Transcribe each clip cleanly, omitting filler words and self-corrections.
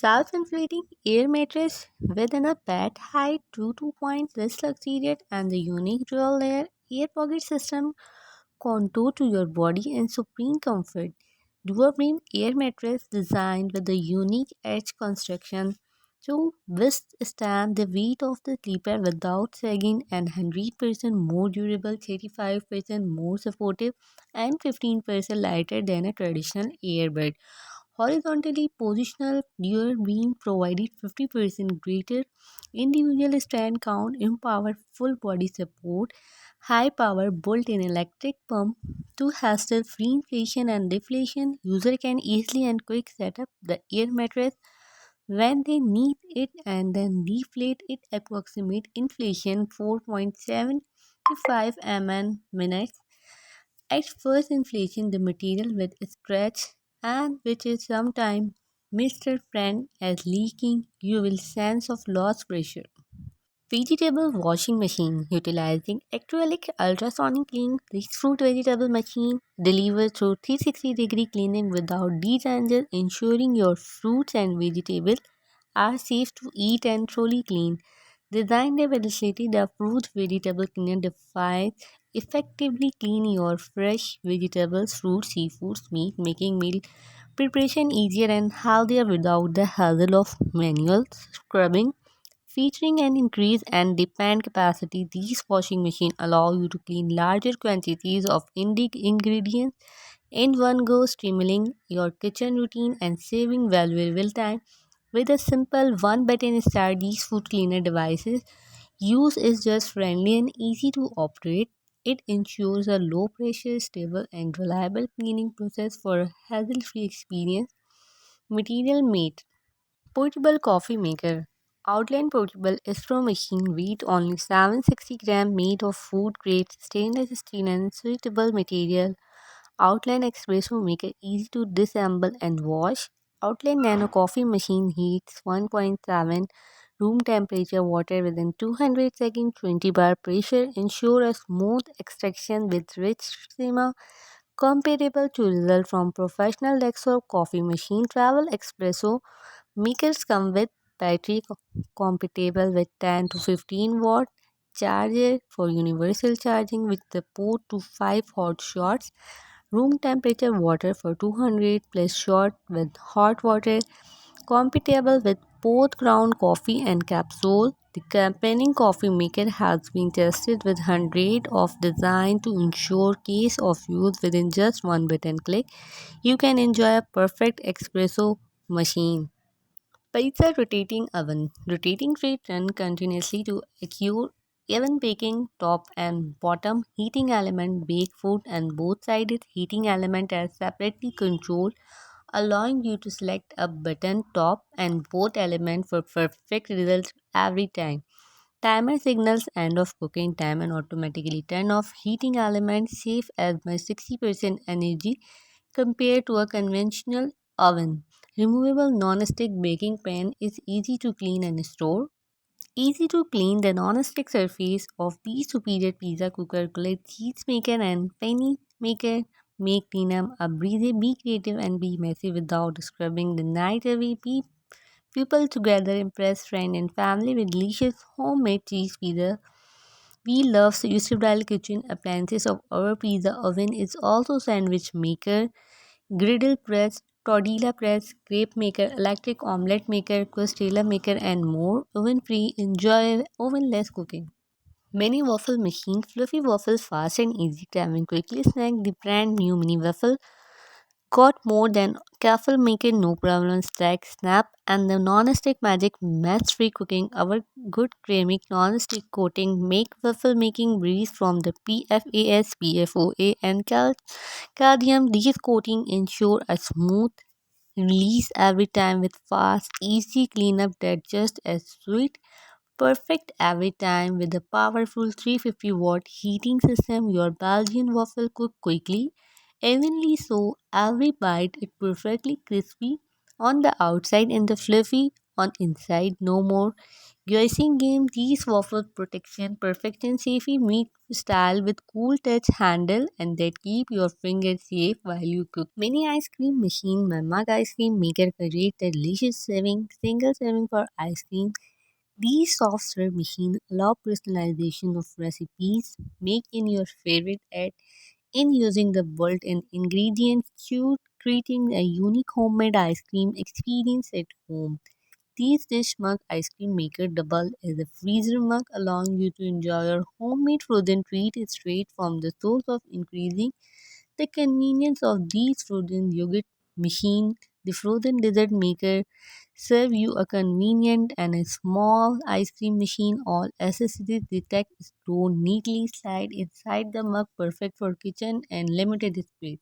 Self-inflating air mattress with an bed height 2 points less luxurious and the unique dual layer air pocket system contour to your body and supreme comfort. Dual beam air mattress designed with a unique edge construction to withstand the weight of the sleeper without sagging and 100% more durable, 35% more supportive, and 15% lighter than a traditional airbed. Horizontally positional dual beam provided 50% greater individual stand count, empowered full body support, high power built-in electric pump to hassle-free inflation and deflation. User can easily and quick set up the air mattress when they need it and then deflate it approximate inflation 4.75 mn minutes. At first inflation the material with stretch and which is sometimes Mr. Friend as leaking, you will sense of lost pressure. Vegetable washing machine utilizing acrylic ultrasonic clean. This fruit vegetable machine delivers through 360-degree cleaning without de-danger, ensuring your fruits and vegetables are safe to eat and truly clean. Designed with facility, the fruit vegetable cleaner device effectively clean your fresh vegetables, fruits, seafoods, meat, making meal preparation easier and healthier without the hassle of manual scrubbing. Featuring an increase and depend capacity, these washing machines allow you to clean larger quantities of ingredients in one go, streamlining your kitchen routine and saving valuable time. With a simple one button start, these food cleaner devices use is just friendly and easy to operate. It ensures a low pressure, stable, and reliable cleaning process for a hassle free experience. Material made portable coffee maker. Outline portable Istro machine weight only 760 gram made of food grade stainless steel and suitable material. Outline espresso maker easy to disassemble and wash. Outline nano coffee machine heats 1.7 room temperature water within 200 seconds, 20 bar pressure ensure a smooth extraction with rich schema comparable to result from professional Lexor coffee machine. Travel espresso makers come with battery compatible with 10 to 15 watt charger for universal charging with support to 5 hot shots, room temperature water for 200 plus shot with hot water, compatible with both ground coffee and capsule. The campaigning coffee maker has been tested with hundreds of design to ensure case of use within just one button click. You can enjoy a perfect espresso machine. Pizza rotating oven. Rotating tray run continuously to accrue even baking top and bottom heating element bake food and both sided heating element are separately controlled, allowing you to select a button top and both element for perfect results every time. Timer signals end of cooking time and automatically turn off heating element, save as much 60% energy compared to a conventional oven. Removable non-stick baking pan is easy to clean and store. Easy to clean, the non-stick surface of these superior pizza cooker, grilled cheese maker and penny maker make cleanup a breezy. Be creative and be messy without scrubbing the night away. People together impress friend and family with delicious homemade cheese pizza. We love Yusufdal kitchen appliances of our pizza oven is also sandwich maker, griddle press, tortilla press, crepe maker, electric omelette maker, quesadilla maker, and more. Oven free, enjoy ovenless cooking. Mini waffle machine, fluffy waffles fast and easy cramming quickly snack. The brand new mini waffle got more than careful making no problem stack snap and the non-stick magic mess free cooking. Our good creamy non-stick coating make waffle making breeze from the PFAS, PFOA, and cadmium. These coating ensure a smooth release every time with fast, easy cleanup that just as sweet. Perfect every time with a powerful 350-watt heating system. Your Belgian waffle cook quickly, evenly so every bite is perfectly crispy on the outside and the fluffy on inside. No more Guessing game, these offer protection, perfection, safety meet style with cool touch handle and that keep your fingers safe while you cook. Mini ice cream machine, my mug ice cream maker create a delicious single serving for ice cream. These soft serve machines allow personalization of recipes, make in your favorite at in using the built-in ingredients, creating a unique homemade ice cream experience at home. These dish mug ice cream maker double as a freezer mug, allowing you to enjoy your homemade frozen treat straight from the source of increasing the convenience of these frozen yogurt machine. The frozen dessert maker serve you a convenient and a small ice cream machine. All accessories detect store neatly slide inside the mug, perfect for kitchen and limited space.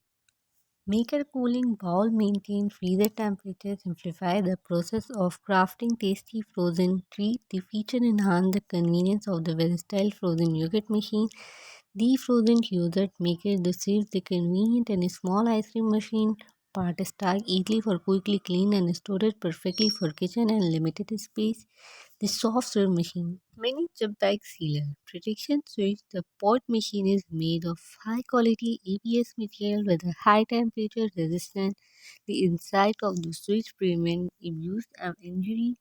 Maker cooling bowl maintain freezer temperature, simplify the process of crafting tasty frozen treat. The feature enhance the convenience of the versatile frozen yogurt machine. The frozen yogurt maker receives the convenient and small ice cream machine part stack easily for quickly clean and store it perfectly for kitchen and limited space. The soft serve machine. Many chip bag sealer. Protection switch. The pot machine is made of high quality ABS material with a high temperature resistance. The inside of the switch prevent abuse and injury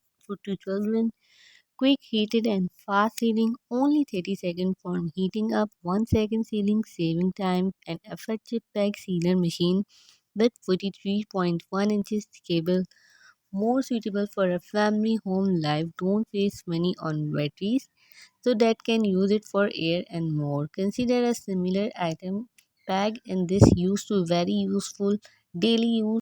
to children. Quick heated and fast sealing. Only 30 seconds for heating up. 1 second sealing saving time. An effective bag sealer machine with 43.1 inches cable more suitable for a family home life. Don't waste money on batteries so that can use it for air and more. Consider a similar item bag and this used to very useful daily use